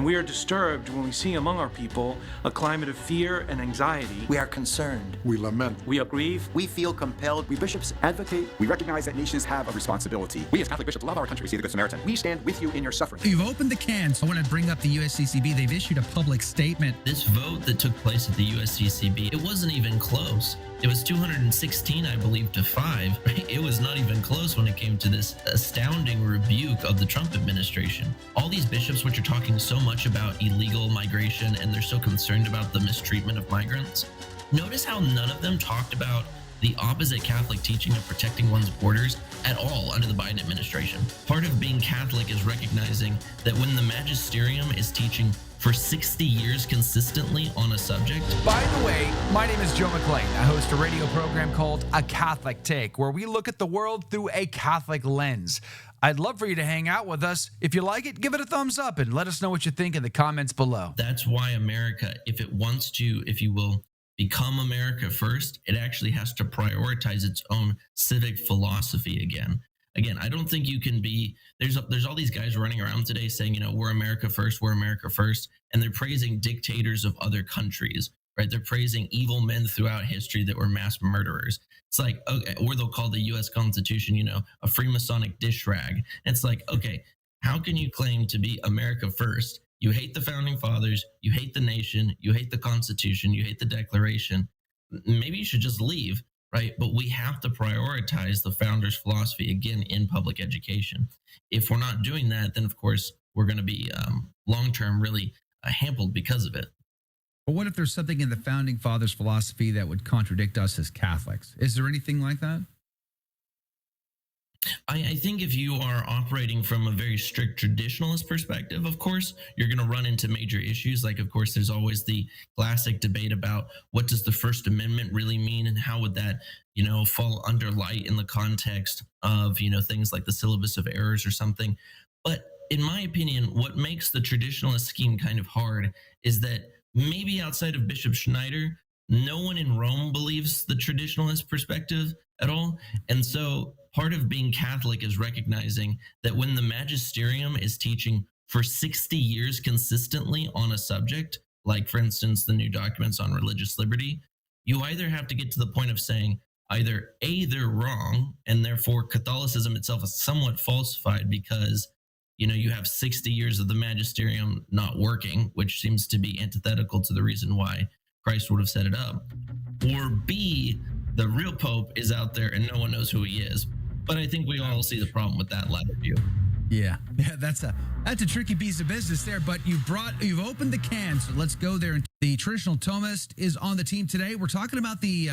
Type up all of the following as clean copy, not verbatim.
And we are disturbed when we see among our people a climate of fear and anxiety. We are concerned. We lament. We grieve. We feel compelled. We bishops advocate. We recognize that nations have a responsibility. We as Catholic bishops love our country, see the Good Samaritan. We stand with you in your suffering. You've opened the cans. I want to bring up the USCCB. They've issued a public statement. This vote that took place at the USCCB, it wasn't even close. It was 216, I believe, to 5. It was not even close when it came to this astounding rebuke of the Trump administration. All these bishops, which are talking so much about illegal migration and they're so concerned about the mistreatment of migrants, notice how none of them talked about the opposite Catholic teaching of protecting one's borders at all under the Biden administration. Part of being Catholic is recognizing that when the magisterium is teaching for 60 years consistently on a subject. By the way, my name is Joe McClane. I host a radio program called A Catholic Take, where we look at the world through a Catholic lens. I'd love for you to hang out with us. If you like it, give it a thumbs up and let us know what you think in the comments below. That's why America, if it wants to, if you will, become America first, it actually has to prioritize its own civic philosophy again. Again, I don't think you can be, there's all these guys running around today saying, we're America first, and they're praising dictators of other countries, right? They're praising evil men throughout history that were mass murderers. It's like, okay, or they'll call the US Constitution, a Freemasonic dish rag. And it's like, okay, how can you claim to be America first? You hate the founding fathers, you hate the nation, you hate the Constitution, you hate the Declaration. Maybe you should just leave. Right. But we have to prioritize the founders' philosophy again in public education. If we're not doing that, then, of course, we're going to be long term really hampered because of it. But what if there's something in the founding fathers' philosophy that would contradict us as Catholics? Is there anything like that? I think if you are operating from a very strict traditionalist perspective, of course, you're going to run into major issues. Like, of course, there's always the classic debate about what does the First Amendment really mean and how would that, fall under light in the context of, things like the syllabus of errors or something. But in my opinion, what makes the traditionalist scheme kind of hard is that maybe outside of Bishop Schneider, no one in Rome believes the traditionalist perspective at all. And so part of being Catholic is recognizing that when the magisterium is teaching for 60 years consistently on a subject, like, for instance, the new documents on religious liberty, you either have to get to the point of saying either A, they're wrong, and therefore Catholicism itself is somewhat falsified because, you have 60 years of the magisterium not working, which seems to be antithetical to the reason why Christ would have set it up. Or B, the real Pope is out there and no one knows who he is. But I think we all see the problem with that latter view. Yeah, that's a tricky piece of business there. But you've opened the can, so let's go there. The traditional Thomist is on the team today. We're talking about the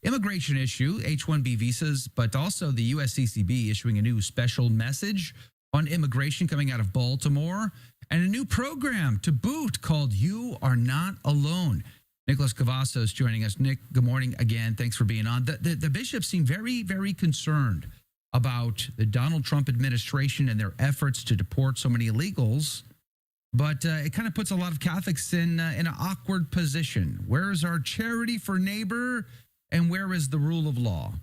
immigration issue, H-1B visas, but also the USCCB issuing a new special message on immigration coming out of Baltimore, and a new program to boot called "You Are Not Alone." Nicholas Cavazos joining us. Nick, good morning again. Thanks for being on. The bishops seem very, very concerned about the Donald Trump administration and their efforts to deport so many illegals, but it kind of puts a lot of Catholics in an awkward position. Where is our charity for neighbor, and where is the rule of law?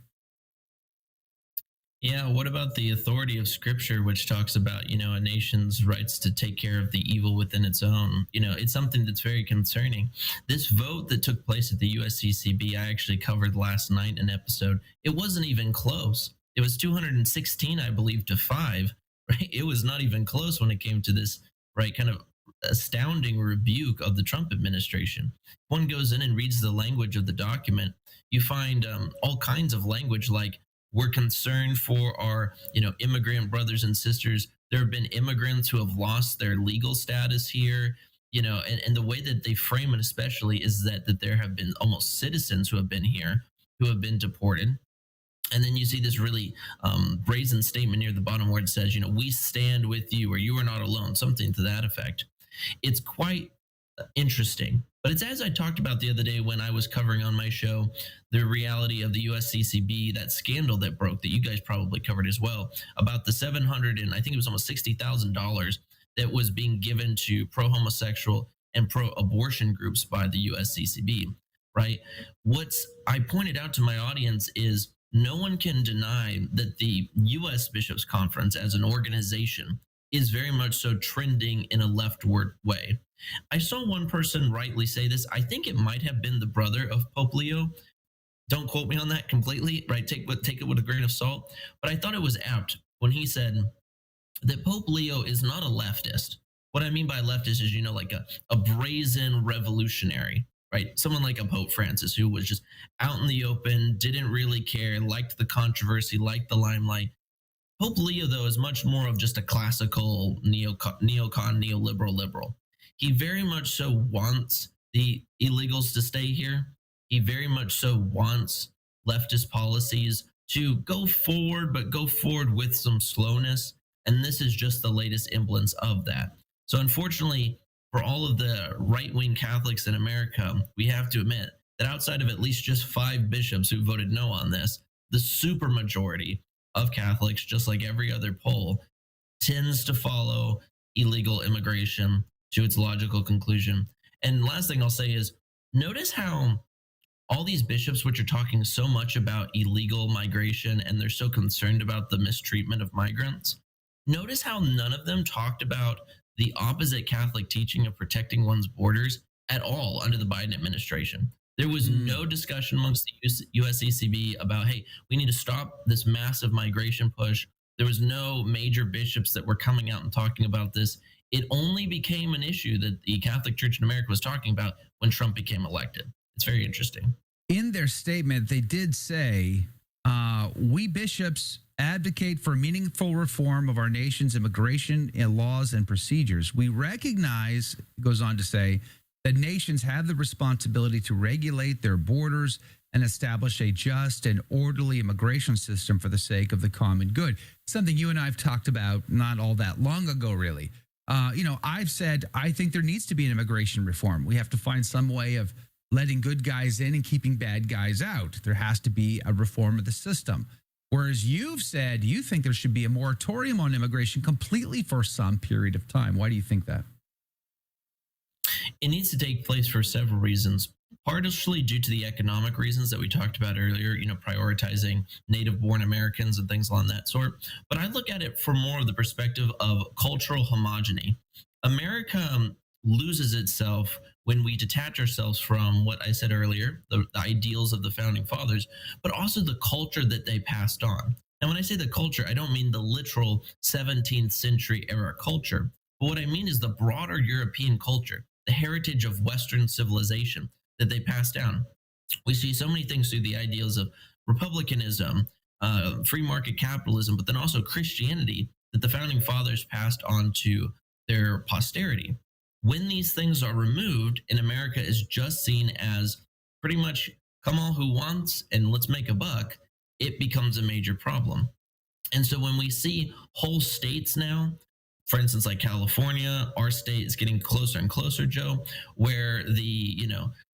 Yeah, what about the authority of Scripture, which talks about, a nation's rights to take care of the evil within its own? It's something that's very concerning. This vote that took place at the USCCB, I actually covered last night in an episode. It wasn't even close. It was 216, I believe, to 5. Right? It was not even close when it came to this, right, kind of astounding rebuke of the Trump administration. One goes in and reads the language of the document. You find all kinds of language like, we're concerned for our, immigrant brothers and sisters. There have been immigrants who have lost their legal status here, and the way that they frame it especially is that there have been almost citizens who have been here who have been deported. And then you see this really brazen statement near the bottom where it says, we stand with you, or you are not alone, something to that effect. It's quite interesting. But it's as I talked about the other day when I was covering on my show the reality of the USCCB, that scandal that broke that you guys probably covered as well, about the $700 and I think it was almost $60,000 that was being given to pro-homosexual and pro-abortion groups by the USCCB, right? What I pointed out to my audience is no one can deny that the U.S. Bishops' Conference as an organization is very much so trending in a leftward way. I saw one person rightly say this. I think it might have been the brother of Pope Leo. Don't quote me on that completely, right? Take it with a grain of salt. But I thought it was apt when he said that Pope Leo is not a leftist. What I mean by leftist is, like a brazen revolutionary, right? Someone like a Pope Francis who was just out in the open, didn't really care, liked the controversy, liked the limelight. Pope Leo, though, is much more of just a classical neoliberal liberal. He very much so wants the illegals to stay here. He very much so wants leftist policies to go forward, but go forward with some slowness. And this is just the latest semblance of that. So, unfortunately, for all of the right wing Catholics in America, we have to admit that outside of at least just 5 bishops who voted no on this, the supermajority of Catholics, just like every other poll, tends to follow illegal immigration to its logical conclusion. And last thing I'll say is notice how all these bishops, which are talking so much about illegal migration and they're so concerned about the mistreatment of migrants, notice how none of them talked about the opposite Catholic teaching of protecting one's borders at all under the Biden administration. There was no discussion amongst the USCCB about, hey, we need to stop this massive migration push. There was no major bishops that were coming out and talking about this. It only became an issue that the Catholic Church in America was talking about when Trump became elected. It's very interesting. In their statement, they did say, we bishops advocate for meaningful reform of our nation's immigration laws and procedures. We recognize, it goes on to say, that nations have the responsibility to regulate their borders and establish a just and orderly immigration system for the sake of the common good. Something you and I have talked about not all that long ago, really. I've said I think there needs to be an immigration reform. We have to find some way of letting good guys in and keeping bad guys out. There has to be a reform of the system. Whereas you've said you think there should be a moratorium on immigration completely for some period of time. Why do you think that? It needs to take place for several reasons, partially due to the economic reasons that we talked about earlier, prioritizing native-born Americans and things along that sort. But I look at it from more of the perspective of cultural homogeny. America loses itself when we detach ourselves from what I said earlier, the ideals of the founding fathers, but also the culture that they passed on. And when I say the culture, I don't mean the literal 17th century era culture, but what I mean is the broader European culture, the heritage of Western civilization that they passed down. We see so many things through the ideals of republicanism, free market capitalism, but then also Christianity that the founding fathers passed on to their posterity. When these things are removed and America is just seen as pretty much come all who wants and let's make a buck, it becomes a major problem. And so when we see whole states now, for instance, like California, our state is getting closer and closer, Joe, where the,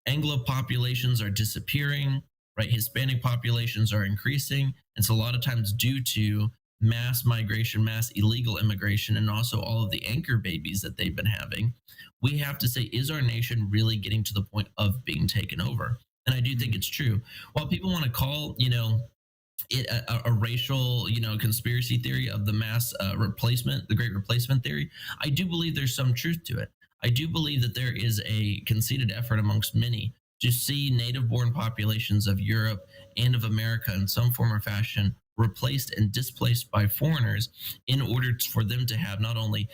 Anglo populations are disappearing, right? Hispanic populations are increasing. It's a lot of times due to mass migration, mass illegal immigration, and also all of the anchor babies that they've been having. We have to say, is our nation really getting to the point of being taken over? And I do think it's true. While people want to call, it a racial, conspiracy theory of the mass replacement, the great replacement theory, I do believe there's some truth to it. I do believe that there is a conceited effort amongst many to see native-born populations of Europe and of America in some form or fashion replaced and displaced by foreigners in order for them to have not only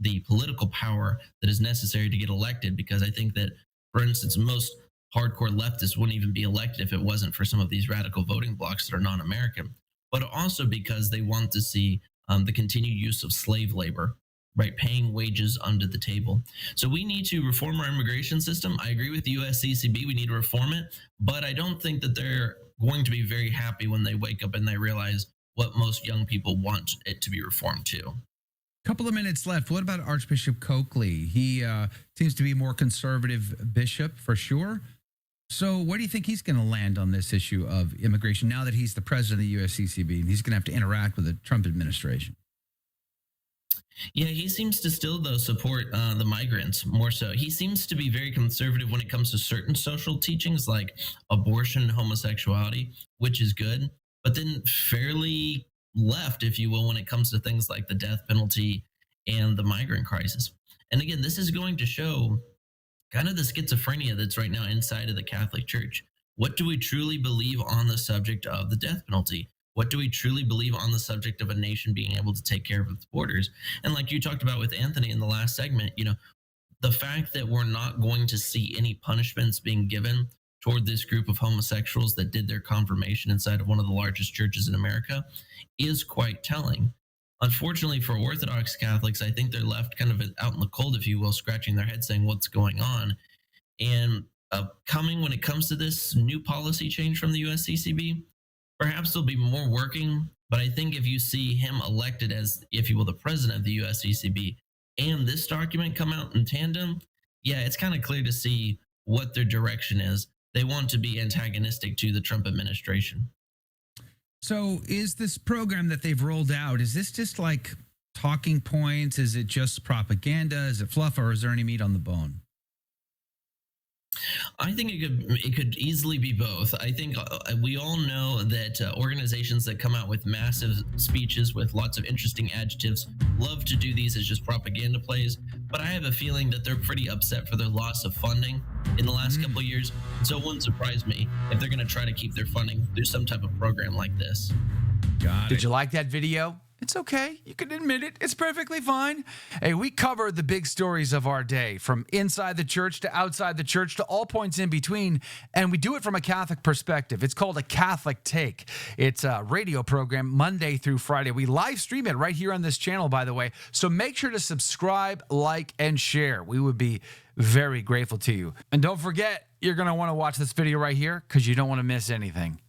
the political power that is necessary to get elected, because I think that, for instance, most hardcore leftists wouldn't even be elected if it wasn't for some of these radical voting blocs that are non-American, but also because they want to see the continued use of slave labor, right? Paying wages under the table. So we need to reform our immigration system. I agree with the USCCB. We need to reform it, but I don't think that they're going to be very happy when they wake up and they realize what most young people want it to be reformed to. Couple of minutes left. What about Archbishop Coakley? He seems to be a more conservative bishop for sure. So where do you think he's going to land on this issue of immigration now that he's the president of the USCCB and he's going to have to interact with the Trump administration? Yeah, he seems to still, though, support the migrants more so. He seems to be very conservative when it comes to certain social teachings like abortion and homosexuality, which is good, but then fairly left, if you will, when it comes to things like the death penalty and the migrant crisis. And again, this is going to show kind of the schizophrenia that's right now inside of the Catholic Church. What do we truly believe on the subject of the death penalty? What do we truly believe on the subject of a nation being able to take care of its borders? And like you talked about with Anthony in the last segment, the fact that we're not going to see any punishments being given toward this group of homosexuals that did their confirmation inside of one of the largest churches in America is quite telling. Unfortunately for Orthodox Catholics, I think they're left kind of out in the cold, if you will, scratching their head saying what's going on. And coming when it comes to this new policy change from the USCCB, perhaps there'll be more working. But I think if you see him elected as, if you will, the president of the USCCB and this document come out in tandem, yeah, it's kind of clear to see what their direction is. They want to be antagonistic to the Trump administration. So is this program that they've rolled out, is this just like talking points? Is it just propaganda? Is it fluff, or is there any meat on the bone? I think it could easily be both. I think we all know that organizations that come out with massive speeches with lots of interesting adjectives love to do these as just propaganda plays. But I have a feeling that they're pretty upset for their loss of funding in the last couple of years. So it wouldn't surprise me if they're going to try to keep their funding through some type of program like this. Got it. Did you like that video? It's okay. You can admit it. It's perfectly fine. Hey, we cover the big stories of our day, from inside the church to outside the church to all points in between, and we do it from a Catholic perspective. It's called A Catholic Take. It's a radio program Monday through Friday. We live stream it right here on this channel, by the way, so make sure to subscribe, like, and share. We would be very grateful to you. And don't forget, you're going to want to watch this video right here because you don't want to miss anything.